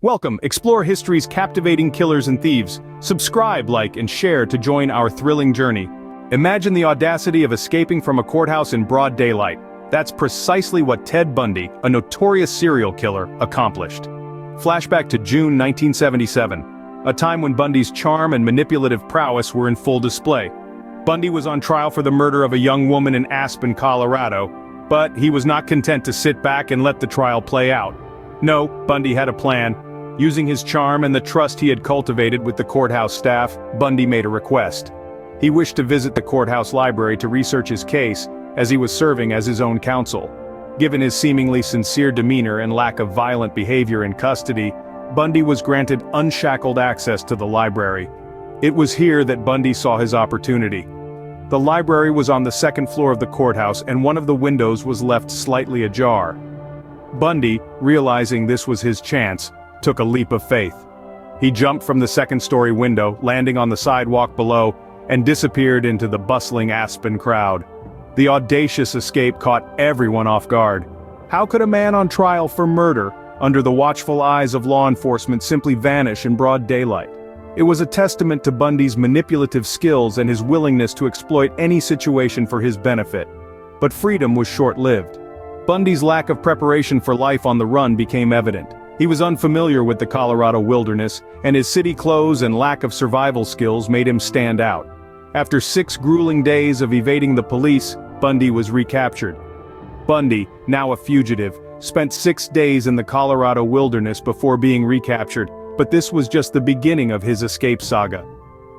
Welcome, explore history's captivating killers and thieves. Subscribe, like, and share to join our thrilling journey. Imagine the audacity of escaping from a courthouse in broad daylight. That's precisely what Ted Bundy, a notorious serial killer, accomplished. Flashback to June 1977, a time when Bundy's charm and manipulative prowess were in full display. Bundy was on trial for the murder of a young woman in Aspen, Colorado, but he was not content to sit back and let the trial play out. No, Bundy had a plan. Using his charm and the trust he had cultivated with the courthouse staff, Bundy made a request. He wished to visit the courthouse library to research his case, as he was serving as his own counsel. Given his seemingly sincere demeanor and lack of violent behavior in custody, Bundy was granted unshackled access to the library. It was here that Bundy saw his opportunity. The library was on the second floor of the courthouse, and one of the windows was left slightly ajar. Bundy, realizing this was his chance, took a leap of faith. He jumped from the second-story window, landing on the sidewalk below, and disappeared into the bustling Aspen crowd. The audacious escape caught everyone off guard. How could a man on trial for murder, under the watchful eyes of law enforcement, simply vanish in broad daylight? It was a testament to Bundy's manipulative skills and his willingness to exploit any situation for his benefit. But freedom was short-lived. Bundy's lack of preparation for life on the run became evident. He was unfamiliar with the Colorado wilderness, and his city clothes and lack of survival skills made him stand out. After 6 grueling days of evading the police, Bundy was recaptured. Bundy, now a fugitive, spent 6 days in the Colorado wilderness before being recaptured, but this was just the beginning of his escape saga.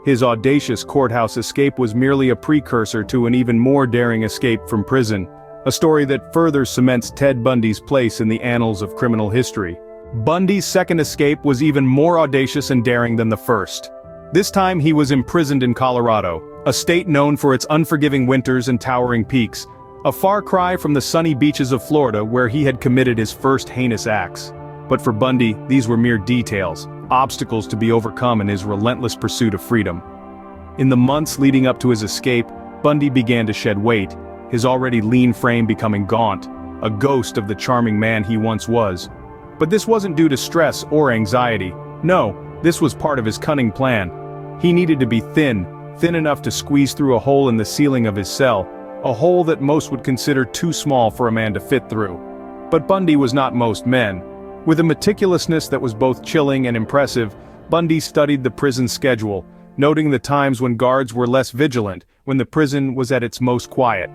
His audacious courthouse escape was merely a precursor to an even more daring escape from prison, a story that further cements Ted Bundy's place in the annals of criminal history. Bundy's second escape was even more audacious and daring than the first. This time he was imprisoned in Colorado, a state known for its unforgiving winters and towering peaks, a far cry from the sunny beaches of Florida where he had committed his first heinous acts. But for Bundy, these were mere details, obstacles to be overcome in his relentless pursuit of freedom. In the months leading up to his escape, Bundy began to shed weight, his already lean frame becoming gaunt, a ghost of the charming man he once was. But this wasn't due to stress or anxiety. No, this was part of his cunning plan. He needed to be thin enough to squeeze through a hole in the ceiling of his cell, a hole that most would consider too small for a man to fit through. But Bundy was not most men. With a meticulousness that was both chilling and impressive, Bundy studied the prison schedule, noting the times when guards were less vigilant, when the prison was at its most quiet.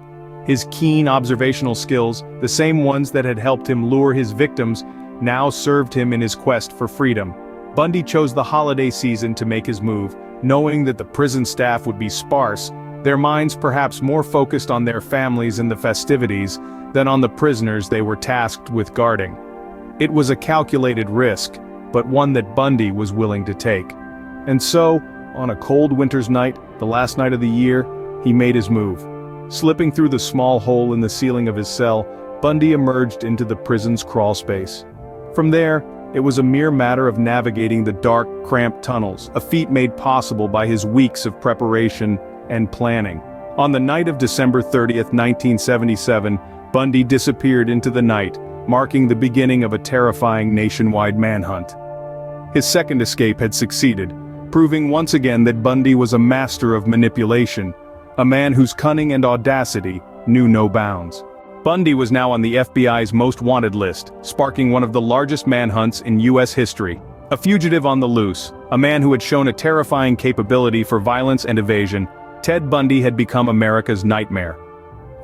His keen observational skills, the same ones that had helped him lure his victims, now served him in his quest for freedom. Bundy chose the holiday season to make his move, knowing that the prison staff would be sparse, their minds perhaps more focused on their families and the festivities than on the prisoners they were tasked with guarding. It was a calculated risk, but one that Bundy was willing to take. And so, on a cold winter's night, the last night of the year, he made his move. Slipping through the small hole in the ceiling of his cell, Bundy emerged into the prison's crawl space. From there, it was a mere matter of navigating the dark, cramped tunnels, a feat made possible by his weeks of preparation and planning. On the night of December 30th, 1977, Bundy disappeared into the night, marking the beginning of a terrifying nationwide manhunt. His second escape had succeeded, proving once again that Bundy was a master of manipulation, a man whose cunning and audacity knew no bounds. Bundy was now on the FBI's most wanted list, sparking one of the largest manhunts in U.S. history. A fugitive on the loose, a man who had shown a terrifying capability for violence and evasion, Ted Bundy had become America's nightmare.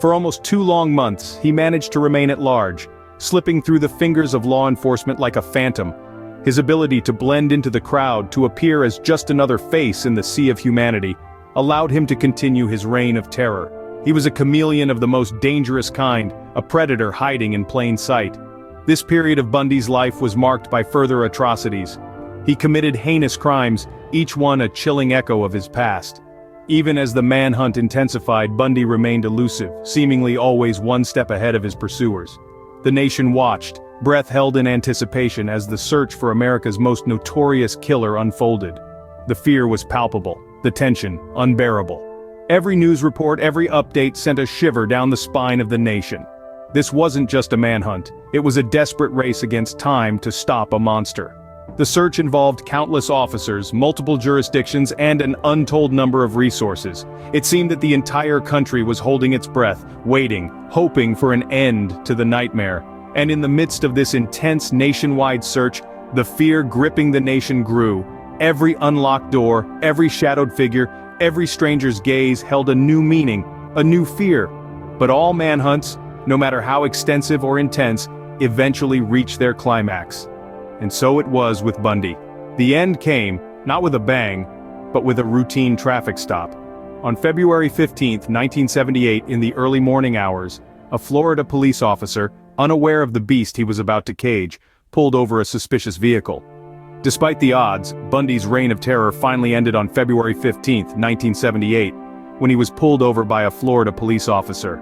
For almost 2 long months, he managed to remain at large, slipping through the fingers of law enforcement like a phantom. His ability to blend into the crowd, to appear as just another face in the sea of humanity, allowed him to continue his reign of terror. He was a chameleon of the most dangerous kind, a predator hiding in plain sight. This period of Bundy's life was marked by further atrocities. He committed heinous crimes, each one a chilling echo of his past. Even as the manhunt intensified, Bundy remained elusive, seemingly always one step ahead of his pursuers. The nation watched, breath held in anticipation as the search for America's most notorious killer unfolded. The fear was palpable, the tension unbearable. Every news report, every update sent a shiver down the spine of the nation. This wasn't just a manhunt, it was a desperate race against time to stop a monster. The search involved countless officers, multiple jurisdictions, and an untold number of resources. It seemed that the entire country was holding its breath, waiting, hoping for an end to the nightmare. And in the midst of this intense nationwide search, the fear gripping the nation grew. Every unlocked door, every shadowed figure, every stranger's gaze held a new meaning, a new fear. But all manhunts, no matter how extensive or intense, eventually reach their climax. And so it was with Bundy. The end came, not with a bang, but with a routine traffic stop. On February 15, 1978, in the early morning hours, a Florida police officer, unaware of the beast he was about to cage, pulled over a suspicious vehicle. Despite the odds, Bundy's reign of terror finally ended on February 15, 1978, when he was pulled over by a Florida police officer.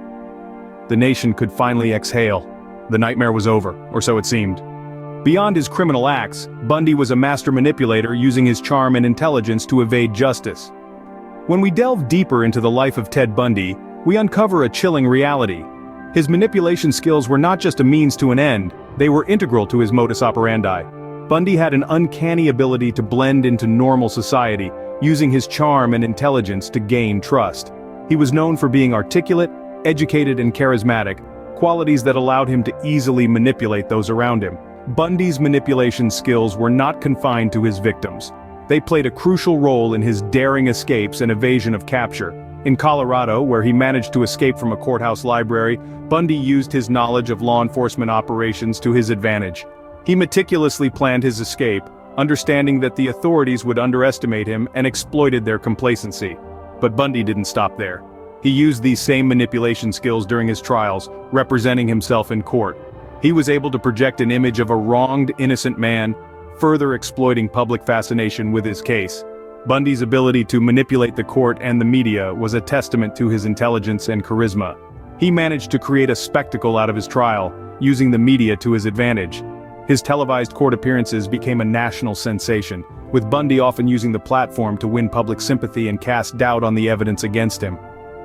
The nation could finally exhale. The nightmare was over, or so it seemed. Beyond his criminal acts, Bundy was a master manipulator using his charm and intelligence to evade justice. When we delve deeper into the life of Ted Bundy, we uncover a chilling reality. His manipulation skills were not just a means to an end, they were integral to his modus operandi. Bundy had an uncanny ability to blend into normal society, using his charm and intelligence to gain trust. He was known for being articulate, educated, and charismatic, qualities that allowed him to easily manipulate those around him. Bundy's manipulation skills were not confined to his victims. They played a crucial role in his daring escapes and evasion of capture. In Colorado, where he managed to escape from a courthouse library, Bundy used his knowledge of law enforcement operations to his advantage. He meticulously planned his escape, understanding that the authorities would underestimate him and exploited their complacency. But Bundy didn't stop there. He used these same manipulation skills during his trials, representing himself in court. He was able to project an image of a wronged, innocent man, further exploiting public fascination with his case. Bundy's ability to manipulate the court and the media was a testament to his intelligence and charisma. He managed to create a spectacle out of his trial, using the media to his advantage. His televised court appearances became a national sensation, with Bundy often using the platform to win public sympathy and cast doubt on the evidence against him.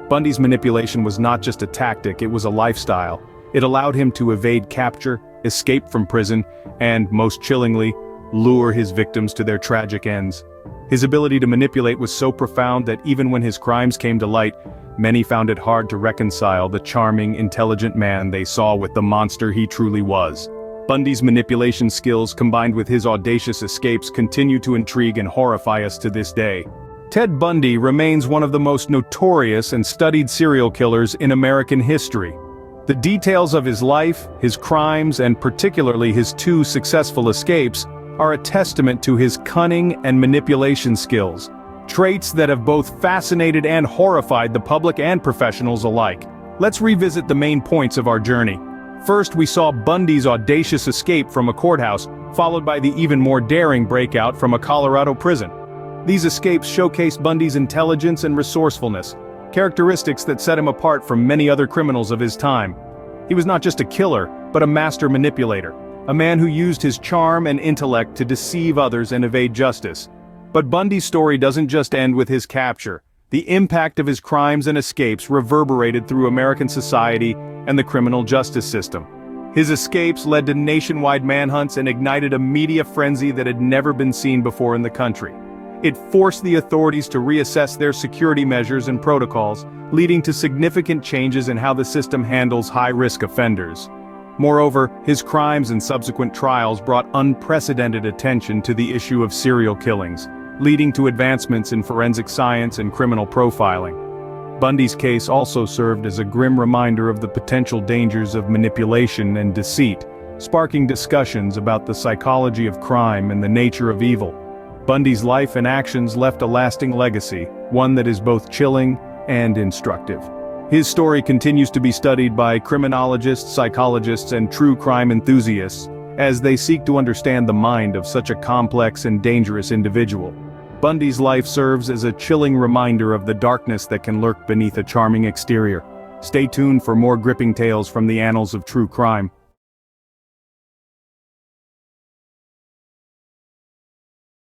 Bundy's manipulation was not just a tactic, it was a lifestyle. It allowed him to evade capture, escape from prison, and, most chillingly, lure his victims to their tragic ends. His ability to manipulate was so profound that even when his crimes came to light, many found it hard to reconcile the charming, intelligent man they saw with the monster he truly was. Bundy's manipulation skills combined with his audacious escapes continue to intrigue and horrify us to this day. Ted Bundy remains one of the most notorious and studied serial killers in American history. The details of his life, his crimes, and particularly his two successful escapes, are a testament to his cunning and manipulation skills, traits that have both fascinated and horrified the public and professionals alike. Let's revisit the main points of our journey. First, we saw Bundy's audacious escape from a courthouse, followed by the even more daring breakout from a Colorado prison. These escapes showcased Bundy's intelligence and resourcefulness, characteristics that set him apart from many other criminals of his time. He was not just a killer, but a master manipulator, a man who used his charm and intellect to deceive others and evade justice. But Bundy's story doesn't just end with his capture. The impact of his crimes and escapes reverberated through American society and the criminal justice system. His escapes led to nationwide manhunts and ignited a media frenzy that had never been seen before in the country. It forced the authorities to reassess their security measures and protocols, leading to significant changes in how the system handles high-risk offenders. Moreover, his crimes and subsequent trials brought unprecedented attention to the issue of serial killings, leading to advancements in forensic science and criminal profiling. Bundy's case also served as a grim reminder of the potential dangers of manipulation and deceit, sparking discussions about the psychology of crime and the nature of evil. Bundy's life and actions left a lasting legacy, one that is both chilling and instructive. His story continues to be studied by criminologists, psychologists, and true crime enthusiasts, as they seek to understand the mind of such a complex and dangerous individual. Bundy's life serves as a chilling reminder of the darkness that can lurk beneath a charming exterior. Stay tuned for more gripping tales from the annals of true crime.